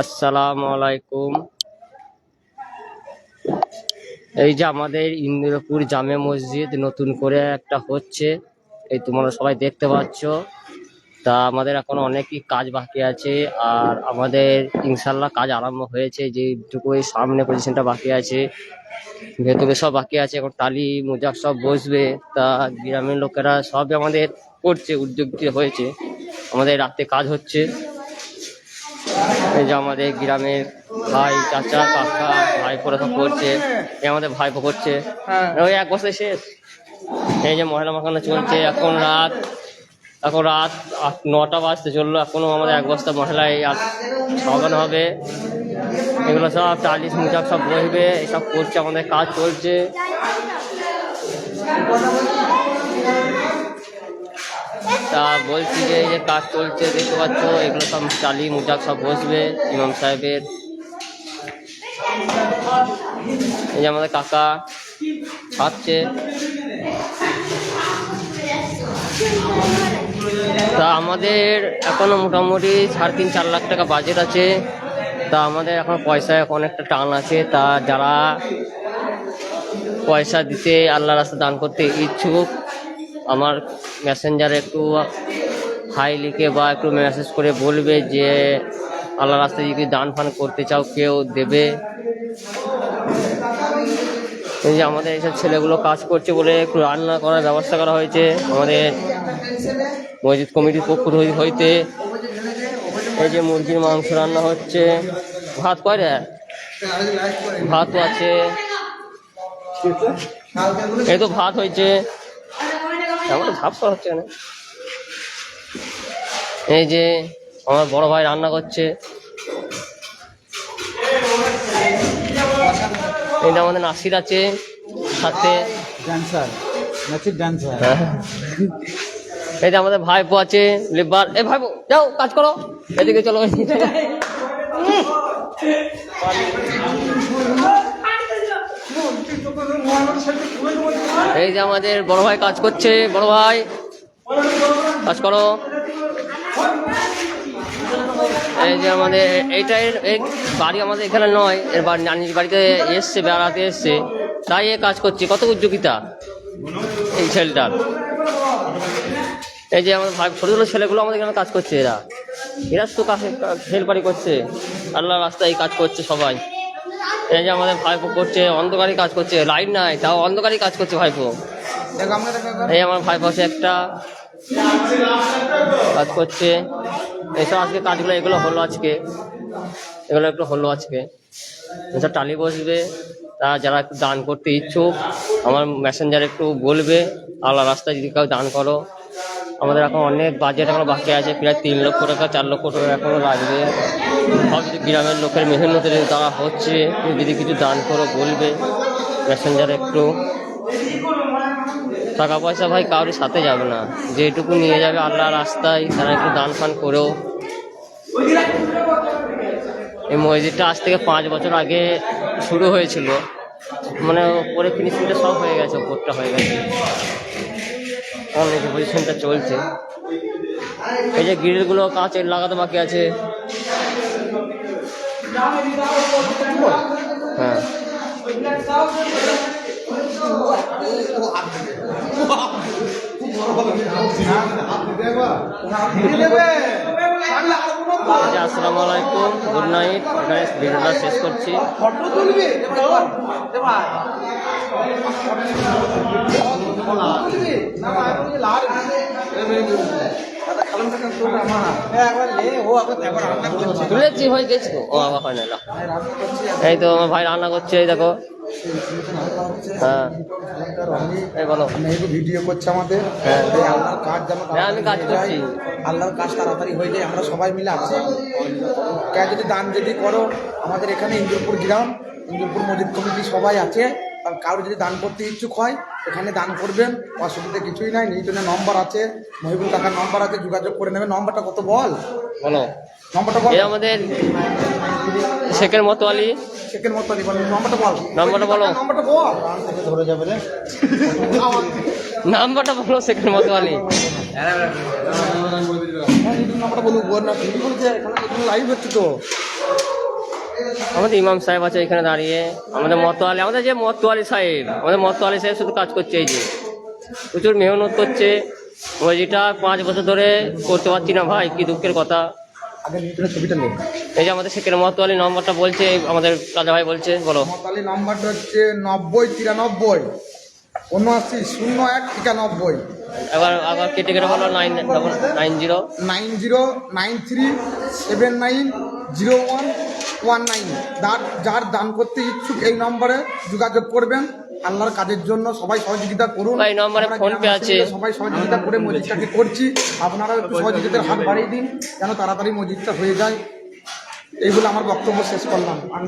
আসসালামু আলাইকুম। এই যে আমাদের ইন্দ্রপুর জামে মসজিদ নতুন করে একটা হচ্ছে, এই তোমরা সবাই দেখতে পাচ্ছ। তা আমাদের এখন অনেকই কাজ বাকি আছে, আর আমাদের ইনশাল্লাহ কাজ আরম্ভ হয়েছে। যেটুকু এই সামনে পজিশনটা বাকি আছে, ভেতরে সব বাকি আছে। এখন টালি মোজা সব বসবে। তা গ্রামের লোকেরা সবই আমাদের করছে, উদ্যোগ হয়েছে। আমাদের রাতে কাজ হচ্ছে। এই যে আমাদের গ্রামের ভাই, চাচা, কাকা, ভাইপোরা সব করছে। এই আমাদের ভাইপো করছে, ওই এক বছর শেষ। এই যে ময়লা মাখানো চলছে। এখন রাত 9টা বাজতে চললো, এখনো আমাদের এক বস্তা মশলাই সাবানো হবে। এগুলো সব টালিশ মুজাক সব বসবে, এসব করছে, আমাদের কাজ চলছে। তা বলছি যে এই যে কাজ চলছে দেখতে পাচ্ছ, এগুলো সব টালি মুজাক সব বসবে ইমাম সাহেবের। এই যে আমাদের কাকা ছাড়ছে। তা আমাদের এখনো মোটামুটি 3.5-4 লাখ টাকা বাজেট আছে। তা আমাদের এখন পয়সায় অনেকটা টান আছে। তা যারা পয়সা দিতে, আল্লাহ রাস্তায় দান করতে ইচ্ছুক, আমার মেসেঞ্জারে একটু হাই লিখে বা একটু মেসেজ করে বলবে যে আল্লাহ রাস্তায় যদি দান ফান করতে চাও কেউ দেবে। এই যে আমাদের এইসব ছেলেগুলো কাজ করছে বলে একটু রান্না করার ব্যবস্থা করা হয়েছে আমাদের মসজিদ কমিটির পক্ষ হইতে। এই যে মুরগির মাংস রান্না হচ্ছে, ভাত করে, ভাতও আছে। এই তো ভাত হয়েছে, আমাদের ভাত করা হচ্ছে না। এই যে আমার বড় ভাই রান্না করছে। এই যে আমাদের নাসির আছে সাথে, এই যে আমাদের ভাইপো আছে লেবার। এই ভাইপো যাও কাজ করো, এদিকে চলো। এই যে আমাদের বড় ভাই কাজ করছে, বড় ভাই কাজ করো। এই যে আমাদের এইটাই বাড়ি আমাদের এখানে নয়, এর নানির বাড়িতে এসছে, বেড়াতে এসছে, তাই এ কাজ করছে। কত উদ্যোগিতা এই ছেলেটার। এই যে আমাদের ভাই ছোটো ছোটো ছেলেগুলো আমাদের এখানে কাজ করছে, এরা তো কাছে হেল্পারি করছে, আল্লাহ রাস্তায় কাজ করছে সবাই। এই যে আমাদের ভাইপো করছে, অন্ধকারই কাজ করছে, লাইট নাই তাও অন্ধকারই কাজ করছে ভাইপো। এই আমার ভাইপো আছে একটা, কাজ করছে। এইসব আজকে কাজগুলো এগুলো হলো আজকে, এগুলো একটু হলো আজকে। এসব টালি বসবে। তা যারা একটু দান করতে ইচ্ছুক আমার মেসেঞ্জারে একটু বলবে, আল্লাহ রাস্তায় যদি কেউ দান করো। আমাদের এখন অনেক বাজেট এখনো বাকি আছে, প্রায় 3 লক্ষ টাকা 4 লক্ষ টাকা এখনো লাগবে। সব যদি গ্রামের লোকের মেহনতে তারা হচ্ছে, যদি কিছু দান করো বলবে মেসেঞ্জারে একটু। টাকা পয়সা ভাই কারোর সাথে যাবে না, যেটুকু নিয়ে যাবে আল্লাহ রাস্তায়, তারা একটু দান ফান করেও। এই মসজিদটা আজ থেকে 5 বছর আগে শুরু হয়েছিল, মানে উপরে ফিনিশিংটা সব হয়ে গেছে, উপরটা হয়ে গেছে, অনেক পজিশনটা চলছে। এই যে গ্রিলগুলো কাঁচ লাগাতে বাকি আছে। হ্যাঁ আসসালামু আলাইকুম, গুড নাইট। এখানে ভিডিওটা শেষ করছি। তুলেছি হয়ে গেছে, ও আবার হয় না। এই তো আমার ভাই রান্না করছে, এই দেখো। হ্যাঁ এই বলো, ভিডিও করছে আমাদের। হ্যাঁ আল্লাহর কাজ যেন আমি কাজ করছি, আল্লাহর কাজ তাড়াতাড়ি হয়ে যায়, আমরা সবাই মিলে আছি। যদি দান যদি করো, আমাদের এখানে ইন্দ্রপুর গ্রাম, ইন্দ্রপুর মসজিদ কমিটি সবাই আছে। আর কারো যদি দান করতে ইচ্ছুক হয় এখানে দান করবেন, অসুবিধা কিছুই নাই। নিউটনের নম্বর আছে, মহিবুল কাকার নম্বর আছে, যোগাযোগ করে নেবেন। নম্বরটা কত বল, বলো নম্বরটা বল। আমাদের শেখের মতো আলী, শেখের মতো আলী, নম্বরটা বল, নম্বরটা বলো, নম্বরটা বল, ধরে যাবে রে। নাম্বারটা বলো শেখের মতো আলী। নম্বরটা বলুক, বল না, লাইভ হচ্ছে তো। আমাদের ইমাম সাহেব আছে এখানে দাঁড়িয়ে, আমাদের মতোয়ালি, আমাদের যে মতোয়ালি সাহেব, আমাদের মতোয়ালি সাহেব শুধু কাজ করছে, এই যে প্রচুর মেহনত করছে। মসজিদটা 5 বছর ধরে করতে পারছি না ভাই, কি দুঃখের কথা। আগে নিউটনের ছবিটা নেই। এই যে আমাদের সেখানে মতোয়ালি নম্বরটা বলছে, আমাদের রাজা ভাই বলছে, বলো। মতালি নাম্বারটা হচ্ছে 9093 790191। আবার আবার কেটে কেটে বলো, 990 9093790119। যার দান করতে ইচ্ছুক এই নম্বরে যোগাযোগ করবেন। আল্লাহর কাজের জন্য সবাই সহযোগিতা করুন। এই নম্বরে আমরা ফোন পে আছে। সবাই সহযোগিতা করে মসজিদটাকে করছি। আপনারাও একটু সহযোগিতার হাত বাড়িয়ে দিন যেন তাড়াতাড়ি মসজিদটা হয়ে যায়। এই বলে আমার বক্তব্য শেষ করলাম। আমি